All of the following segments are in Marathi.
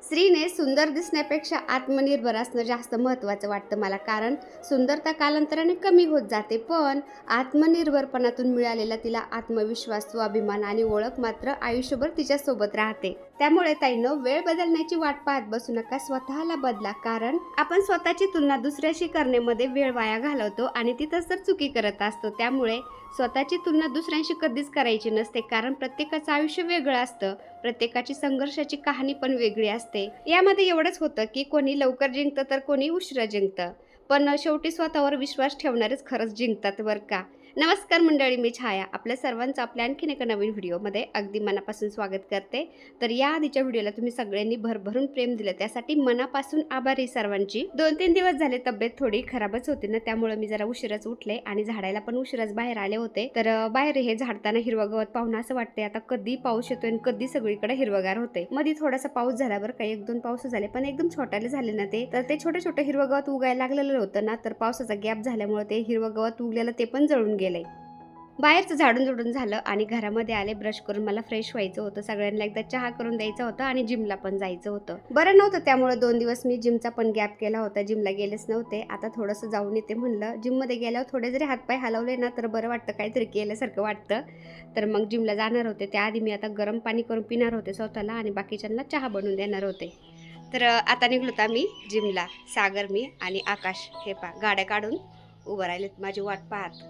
स्त्रीने सुंदर दिसण्यापेक्षा आत्मनिर्भर असणं जास्त महत्त्वाचं वाटतं मला. कारण सुंदरता कालांतराने कमी होत जाते, पण आत्मनिर्भरपणातून मिळालेला तिला आत्मविश्वास, स्वाभिमान आणि ओळख मात्र आयुष्यभर तिच्यासोबत राहते. त्यामुळे ताईंनो, वेळ बदलण्याची वाट पाहत बसू नका, स्वतःला बदला. कारण आपण स्वतःची तुलना दुसऱ्याशी करण्यामध्ये वेळ वाया घालवतो आणि तिथंच तर चुकी करत असतो. त्यामुळे स्वतःची तुलना दुसऱ्यांशी कधीच करायची नसते, कारण प्रत्येकाचं आयुष्य वेगळं असतं, प्रत्येकाची संघर्षाची कहाणी पण वेगळी असते. यामध्ये एवढंच होतं की कोणी लवकर जिंकतं तर कोणी उशिरा जिंकतं, पण शेवटी स्वतःवर विश्वास ठेवणारेच खरंच जिंकतात बरं का. नमस्कार मंडळी, मी छाया आपल्या सर्वांचं आपल्या आणखीन एका नवीन व्हिडिओमध्ये अगदी मनापासून स्वागत करते. तर या आधीच्या व्हिडिओला तुम्ही सगळ्यांनी भरभरून प्रेम दिलं, त्यासाठी मनापासून आभारी सर्वांची. 2-3 दिवस झाले तब्येत थोडी खराबच होती ना, त्यामुळे मी जरा उशिराच उठले आणि झाडायला पण उशिराच बाहेर आले होते. तर बाहेर हे झाडताना हिरवं गवत पाहून असं वाटतंय आता कधी पाऊस येतोय आणि कधी सगळीकडे हिरवगार होते. मध्ये थोडासा पाऊस झाला बरं का, 1-2 पाऊस झाले, पण एकदम छोटाले झाले ना ते. तर ते छोटे छोटे हिरवं गवत उगायला लागलेलं होतं ना, तर पावसाचा गॅप झाल्यामुळे ते हिरवं गवत उगलेलं ते पण जळून गेलंय. बाहेरचं झाडून झुडून झालं आणि घरामध्ये आले, ब्रश करून मला फ्रेश व्हायचं होतं, सगळ्यांना एकदा चहा करून द्यायचा होता आणि जिमला पण जायचं होतं. बरं नव्हतं त्यामुळे 2 दिवस मी जिमचा पण गॅप केला होता, जिमला गेलेच नव्हते. आता थोडंसं जाऊन येते म्हणलं. जिममध्ये गेल्यावर थोडे जरी हातपाय हलवले ना तर बरं वाटतं, काहीतरी केल्यासारखं वाटतं. तर मग जिमला जाणार होते, त्याआधी मी आता गरम पाणी करून पिणार होते स्वतःला आणि बाकीच्यांना चहा बनवून देणार होते. तर आता निघलो आम्ही जिमला, सागर, मी आणि आकाश. हे पा गाड्या काढून उभं राहिलेत माझी वाट पाहत.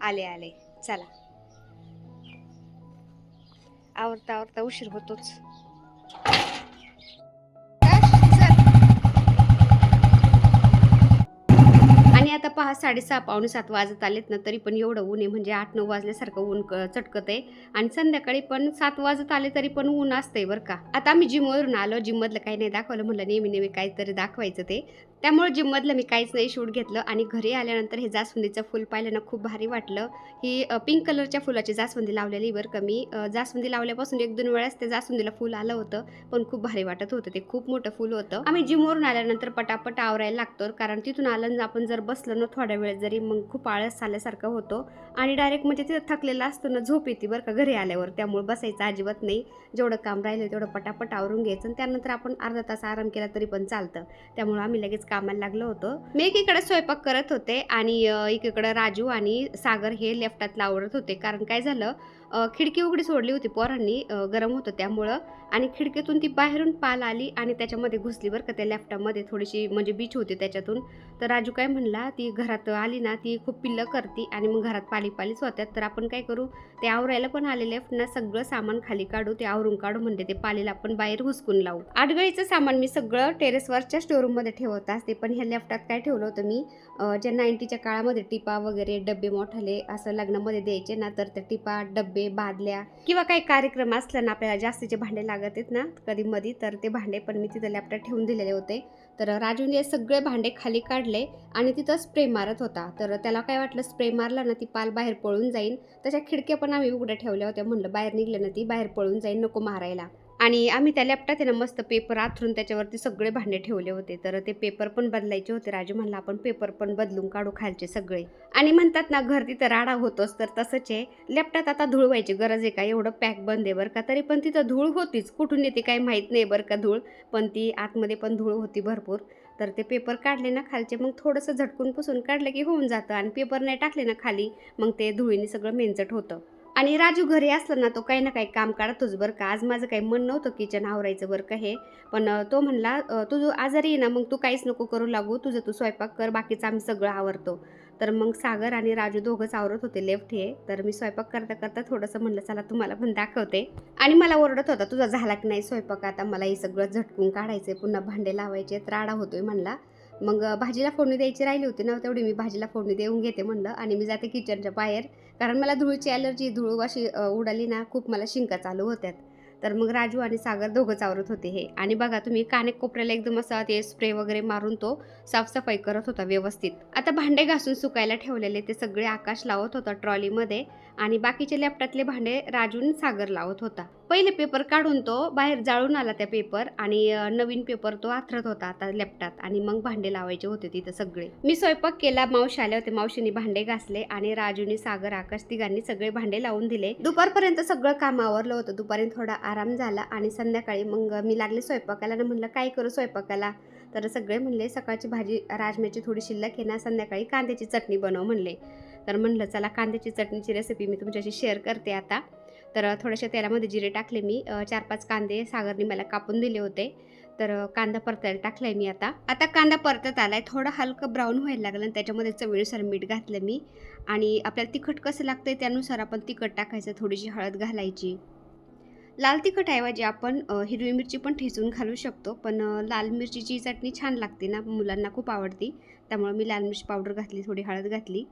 आले आले, चला. आवरता आवरता उशीर होतोच. आणि आता पहा 6:30 पावणे 7 वाजत आलेत ना, तरी पण एवढं ऊन आहे, म्हणजे 8-9 वाजल्यासारखं ऊन चटकत आहे. आणि संध्याकाळी पण 7 वाजत आले तरी पण ऊन असतंय बरं का. आता आम्ही जिमवरून आलो, जिममधलं काही नाही दाखवलं, म्हणलं नेहमी नेहमी काहीतरी दाखवायचं ते. त्यामुळे जिममधलं मी काहीच नाही शूट घेतलं. आणि घरी आल्यानंतर हे जास्वंदीचं फुल पाहिलं ना, खूप भारी वाटलं. ही पिंक कलरच्या फुलाची जास्वंदी लावलेली बरं का मी. जास्वंदी लावल्यापासून 1-2 वेळेस ते जास्वंदीला फुल आलं होतं, पण खूप भारी वाटत होतं, ते खूप मोठं फुल होतं. आम्ही जिमवरून आल्यानंतर पटापट आवरायला लागतो, कारण तिथून आलं आपण जर बसलं ना थोड्या वेळ जरी, मग खूप आळस आल्यासारखं होतो आणि डायरेक्ट म्हणजे तिथं थकलेला असतो ना, झोप येते बरं का घरी आल्यावर. त्यामुळे बसायचं अजिबात नाही, जेवढं काम राहिलं तेवढं पटापट आवरून घ्यायचं आणि त्यानंतर आपण अर्धा तास आराम केला तरी पण चालतं. त्यामुळे आम्ही लगेच कामाला लागलो होतो. मी एकीकडे स्वयंपाक करत होते आणि एकीकडे राजू आणि सागर हे लेफ्टातला आवरत होते. कारण काय झालं, खिडकी उघडी सोडली होती पोरांनी, गरम होतं त्यामुळं, आणि खिडकीतून ती बाहेरून पाल आली आणि त्याच्यामध्ये घुसली बरं का, त्या लॅपटॉपमध्ये थोडीशी म्हणजे बीच होती त्याच्यातून. तर राजू काय म्हणला, ती घरात आली ना ती खूप पिल्लं करते आणि मग घरात पालीच होत्यात, तर आपण काय करू, ते आवरायला पण आलेले ना, सगळं सामान खाली काढू, ते आवरून काढू, म्हणजे ते पालीला आपण बाहेर हुसकून लावू. आडगळीचं सामान मी सगळं टेरेसवरच्या स्टोरूममध्ये ठेवत असते, पण ह्या लॅपटॉप काय ठेवलं होतं मी, ज्या 90च्या काळामध्ये टिपा वगैरे डब्बे मोठाले असं लग्नामध्ये द्यायचे ना, तर त्या टिपा, डब्बे, बादल्या किंवा काही कार्यक्रम असला ना, आपल्याला जास्तीचे भांडे लागत आहेत ना कधी मधी, तर ते भांडे पण मी तिथं लॅपटॉप ठेवून दिलेले होते. तर राजूने सगळे भांडे खाली काढले आणि तिथं स्प्रे मारत होता. तर त्याला काय वाटलं, स्प्रे मारला ना ती पाल बाहेर पळून जाईल. त्याच्या खिडक्या पण आम्ही उघड्या ठेवल्या होत्या, म्हणलं बाहेर निघलं ना ती बाहेर पळून जाईल, नको मारायला. आणि आम्ही त्या लॅपटॉप आहे ना मस्त पेपर आथरून त्याच्यावरती सगळे भांडे ठेवले होते. तर ते पेपर पण बदलायचे होते. राजू म्हणला आपण पेपर पण बदलून काढू खालचे सगळे. आणि म्हणतात ना, घर तिथं राडा होतोच, तर तसंच आहे. लॅपटॉप आता धूळ व्हायची गरज आहे का, एवढं पॅक बंद आहे बरं का, तरी पण तिथं धूळ होतीच. कुठून येते काही माहीत नाही बरं का धूळ, पण ती आतमध्ये पण धूळ होती भरपूर. तर ते पेपर काढले ना खालचे, मग थोडंसं झटकून पुसून काढलं की होऊन जातं. आणि पेपर नाही टाकले ना खाली, मग ते धुळीने सगळं मेंचट होतं. आणि राजू घरी असला ना, तो काही ना काही काम काढतोच बरं का. आज माझं काही मन नव्हतं किचन आवरायचं बरं का हे, पण तो म्हणला तू आजारी आहे ना, मग तू काहीच नको करू लागू, तुझं तू स्वयंपाक कर, बाकीचं आम्ही सगळं आवरतो. तर मग सागर आणि राजू दोघंच आवरत होते लेफ्ट हे. तर मी स्वयंपाक करता करता थोडंसं म्हणलं चला तुम्हाला पण दाखवते. आणि मला ओरडत होता, तुझा झाला की नाही स्वयंपाक, आता मला हे सगळं झटकून काढायचे, पुन्हा भांडे लावायचे, राडा होतोय म्हणला. मग भाजीला फोडणी द्यायची राहिली होती ना, तेवढी मी भाजीला फोडणी देऊन घेते म्हणलं आणि मी जाते किचनच्या बाहेर, कारण मला धुळीची ॲलर्जी, धूळ अशी उडाली ना, खूप मला शिंका चालू होत्यात. तर मग राजू आणि सागर दोघंच आवरत होते हे. आणि बघा तुम्ही, कानेकोपऱ्याला एकदम असा ते स्प्रे वगैरे मारून तो साफसफाई करत होता व्यवस्थित. आता भांडे घासून सुकायला ठेवलेले ते सगळे आकाश लावत होता ट्रॉलीमध्ये आणि बाकीचे लॅपटॉपले भांडे राजून सागर लावत होता. पहिले पेपर काढून तो बाहेर जाळून आला त्या पेपर आणि नवीन पेपर तो आथरत होता आता लेपटात आणि मग भांडे लावायचे होते तिथं सगळे. मी स्वयंपाक केला, मावशी आले होते, मावशीने भांडे घासले आणि राजूनी, सागर, आकाश तिघांनी सगळे भांडे लावून दिले. दुपारपर्यंत सगळं काम आवरलं होतं. दुपारी थोडा आराम झाला आणि संध्याकाळी मग मी लागले स्वयंपाकाला ना. म्हणलं काय करू स्वयंपाकाला, तर सगळे म्हणले सकाळची भाजी राजम्याची थोडी शिल्लक आहे ना, संध्याकाळी कांद्याची चटणी बनव म्हणले. तर म्हणलं चला कांद्याची चटणीची रेसिपी मी तुमच्याशी शेअर करते आता. तर थोड्याशा तेलामध्ये जिरे टाकले मी, 4-5 कांदे सागरने मला कापून दिले होते. तर कांदा परतायला टाकलाय मी आता कांदा परतत आलाय, थोडा हलकं ब्राऊन व्हायला लागलं आणि त्याच्यामध्ये चवीनुसार मीठ घातलं मी. आणि आपल्याला तिखट कसं लागतंय त्यानुसार आपण तिखट टाकायचं, थोडीशी हळद घालायची. लाल तिखट ऐवजी आपण हिरवी मिरची पण ठेचून घालू शकतो, पण लाल मिरचीची चटणी छान लागते ना, मुलांना खूप आवडती. त्यामुळे मी लाल मिरची पावडर घातली, थोडी हळद घातली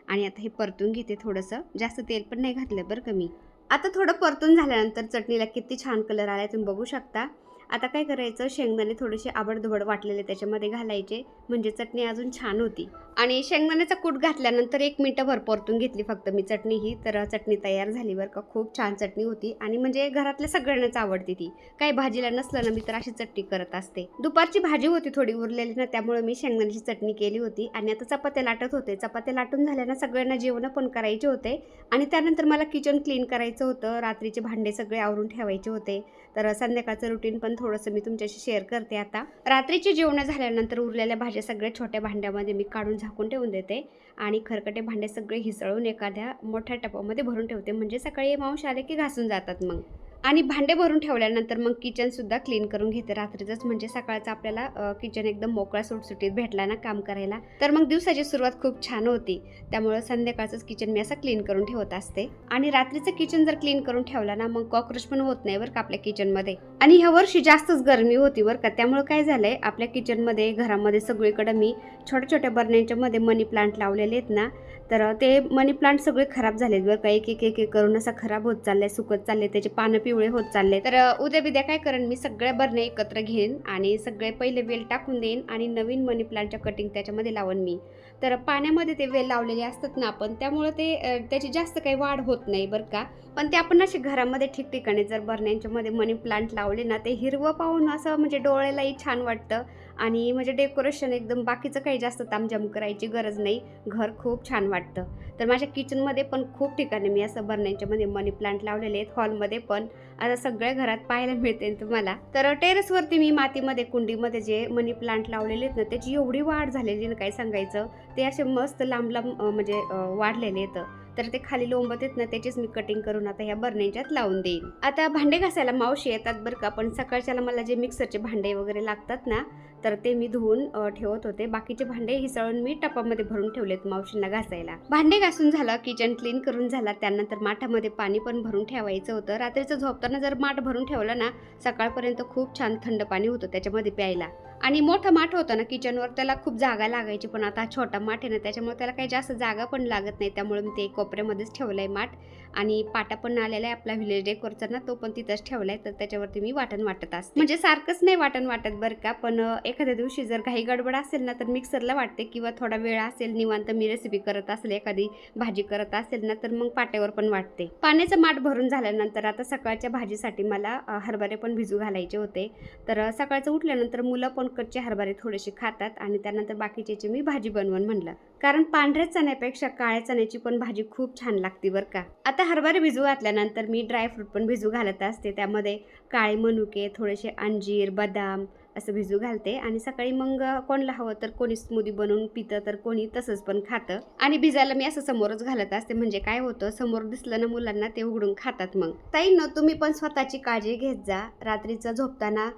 आणि आता हे परतून घेते. थोडंसं जास्त तेल पण नाही घातलं बरं का मी. आता थोडं परतून झाल्यानंतर चटणीला किती छान कलर आलाय तुम्ही बघू शकता. आता काय करायचं, शेंगदाणे थोडेसे आबडधोबड वाटलेले त्याच्यामध्ये घालायचे, म्हणजे चटणी अजून छान होती. आणि शेंगदाण्याचा कूट घातल्यानंतर 1 मिनिटभर परतून घेतली फक्त मी चटणी ही. तर चटणी तयार झाली बरं का. खूप छान चटणी होती आणि म्हणजे घरातल्या सगळ्यांनाच आवडती ती. काही भाजीला नसलं ना मी तर अशी चटणी करत असते. दुपारची भाजी होती थोडी उरलेली ना, त्यामुळे मी शेंगदाण्याची चटणी केली होती. आणि आता चपात्या लाटत होते. चपात्या लाटून झाल्या ना, सगळ्यांना जेवण पण करायचे होते आणि त्यानंतर मला किचन क्लीन करायचं होतं. रात्रीचे भांडे सगळे आवरून ठेवायचे होते. तर संध्याकाळचं रुटीन पण थोडंसं मी तुमच्याशी शेअर करते आता. रात्रीची जेवण झाल्यानंतर उरलेल्या भाज्या सगळ्या छोट्या भांड्यामध्ये मी काढून झाकून ठेवून देते आणि खरकटे भांडे सगळे हिसळून एखाद्या मोठ्या टपामध्ये भरून ठेवते, म्हणजे सकाळी मावशी आले की घासून जातात मग. आणि भांडे भरून ठेवल्यानंतर मग किचनसुद्धा क्लीन करून घेते रात्रीचंच, म्हणजे सकाळचं आपल्याला किचन एकदम मोकळा सुटसुटीत भेटला ना काम करायला, तर मग दिवसाची सुरुवात खूप छान होती. त्यामुळे संध्याकाळचंच किचन मी असं क्लीन करून ठेवत असते. आणि रात्रीचं किचन जर क्लीन करून ठेवला ना, मग कॉकरोच पण होत नाही बरं का आपल्या किचनमध्ये. आणि ह्या वर्षी जास्तच गरमी होती बरं का. त्यामुळे काय झालंय, आपल्या किचनमध्ये घरामध्ये सगळीकडे मी छोट्या छोट्या बरण्यांच्या मध्ये मनी प्लांट लावलेले आहेत ना, तर ते मनी प्लांट सगळे खराब झालेत बरं का. एक एक एक एक करून असं खराब होत चाललंय, सुकत चालले, त्याचे पानं पिवळे होत चालले. तर उद्या बिद्या काय करेन मी, सगळ्या बरण्या एकत्र घेईन आणि सगळे पहिले वेल टाकून देईन आणि नवीन मनी प्लांटच्या कटिंग त्याच्यामध्ये लावून मी. तर पाण्यामध्ये ते वेल लावलेले असतात ना आपण, त्यामुळे ते त्याची जास्त काही वाढ होत नाही बरं का. पण ते आपण असे घरामध्ये ठिकठिकाणी जर बरण्यांच्या मध्ये मनी प्लांट लावले ना, ते हिरवं पाहून असं म्हणजे डोळ्यालाही छान वाटतं आणि म्हणजे डेकोरेशन एकदम बाकीचं काही जास्त तामझाम करायची गरज नाही, घर खूप छान वाटतं. तर माझ्या किचनमध्ये पण खूप ठिकाणी मी असं बरण्यांच्या मध्ये मनी प्लांट लावलेले आहेत, हॉलमध्ये पण आता सगळ्या घरात पाहायला मिळते तुम्हाला. तर टेरेसवरती मी मातीमध्ये कुंडीमध्ये जे मनी प्लांट लावलेले आहेत ना, त्याची एवढी वाढ झालेली ना काय सांगायचं. ते असे मस्त लांब लांब म्हणजे वाढलेले आहेत. तर ते खाली लोंबत आहेत ना, त्याचीच मी कटिंग करून आता ह्या बरण्यांच्यात लावून देईन. आता भांडे घासायला मावशी येतात बरं का, पण सकाळच्याला मला जे मिक्सरचे भांडे वगैरे लागतात ना, तर ते मी धुवून ठेवत होते. बाकीचे भांडे हिसळून मी टपामध्ये भरून ठेवलेत मावशींना घासायला. भांडे घासून झालं, किचन क्लीन करून झाला, त्यानंतर माठामध्ये पाणी पण भरून ठेवायचं होतं. रात्रीचं झोपताना जर माठ भरून ठेवलं ना, सकाळपर्यंत खूप छान थंड पाणी होतं त्याच्यामध्ये प्यायला. आणि मोठं माठ होतं ना किचनवर, त्याला खूप जागा लागायची, पण आता छोटा माठ आहे ना, त्याच्यामुळे त्याला काही जास्त जागा पण लागत नाही. त्यामुळे मी ते कोपऱ्यामध्येच ठेवलंय माठ. आणि पाटा पण आलेला आहे आपला व्हिलेज डेकोरचा ना, तो पण तिथंच ठेवलाय. तर त्याच्यावरती मी वाटण वाटत असते, म्हणजे सारखंच नाही वाटण वाटत बरं का, पण एखाद्या दिवशी जर काही गडबड असेल ना, तर मिक्सरला वाटते, किंवा थोडा वेळ असेल निवांत मी रेसिपी करत असेल, एखादी भाजी करत असेल ना, तर मग पाट्यावर पण वाटते. पाण्याचं माठ भरून झाल्यानंतर आता सकाळच्या भाजीसाठी मला हरभरे पण भिजू घालायचे होते. तर सकाळचं उठल्यानंतर मुलं पण कच्चे हरभरे थोडेसे खातात आणि त्यानंतर बाकीचे मी भाजी बनवून म्हणलं, कारण पांढऱ्या चण्यापेक्षा काळ्या चण्याची पण भाजी खूप छान लागते बरं का. आता हरभरे भिजू घातल्यानंतर मी ड्रायफ्रूट पण भिजू घालत असते. त्यामध्ये काळे मनुके, थोडेसे अंजीर, बदाम असं भिजू घालते. आणि सकाळी मग कोणाला हवं तर कोणी स्मूदी बनवून पितं, तर कोणी तसंच पण खातं. आणि भिजायला मी असं समोरच घालत असते, म्हणजे काय होतं, समोर दिसलं ना मुलांना, ते उघडून खातात. मग ताईंनो, तुम्ही पण स्वतःची काळजी घेत जा. रात्रीचं झोपताना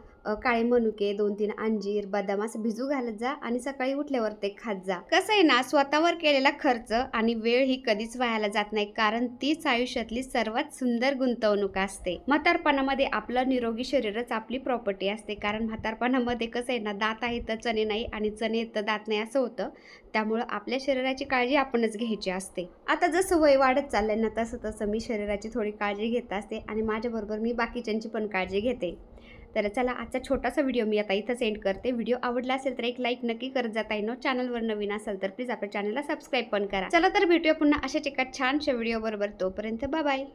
काळे मनुके, 2-3 अंजीर, बदाम असं भिजू घालत जा आणि सकाळी उठल्यावर ते खात जा. कसं आहे ना, स्वतःवर केलेला खर्च आणि वेळ ही कधीच वायाला जात नाही, कारण तीच आयुष्यातली सर्वात सुंदर गुंतवणूक असते. म्हातारपणामध्ये आपलं निरोगी शरीरच आपली प्रॉपर्टी असते, कारण म्हातारपणामध्ये कसं आहे ना, दात आहे तर चणे नाही आणि चणे आहेत तर दात नाही असं होतं. त्यामुळं आपल्या शरीराची काळजी आपणच घ्यायची असते. आता जसं वय वाढत चाललंय ना, तसं तसं मी शरीराची थोडी काळजी घेत असते आणि माझ्याबरोबर मी बाकीच्यांची पण काळजी घेते. तर चला, आजचा छोटासा व्हिडिओ मी आता इथं सेंड करते. व्हिडिओ आवडला असेल तर एक लाईक नक्की करत जाता येईल. चॅनलवर नवीन असेल तर प्लीज आपल्या चॅनलला सबस्क्राईब पण करा. चला तर भेटूया पुन्हा अशाच एका छानशा व्हिडिओ बरोबर. तोपर्यंत बाय बाय.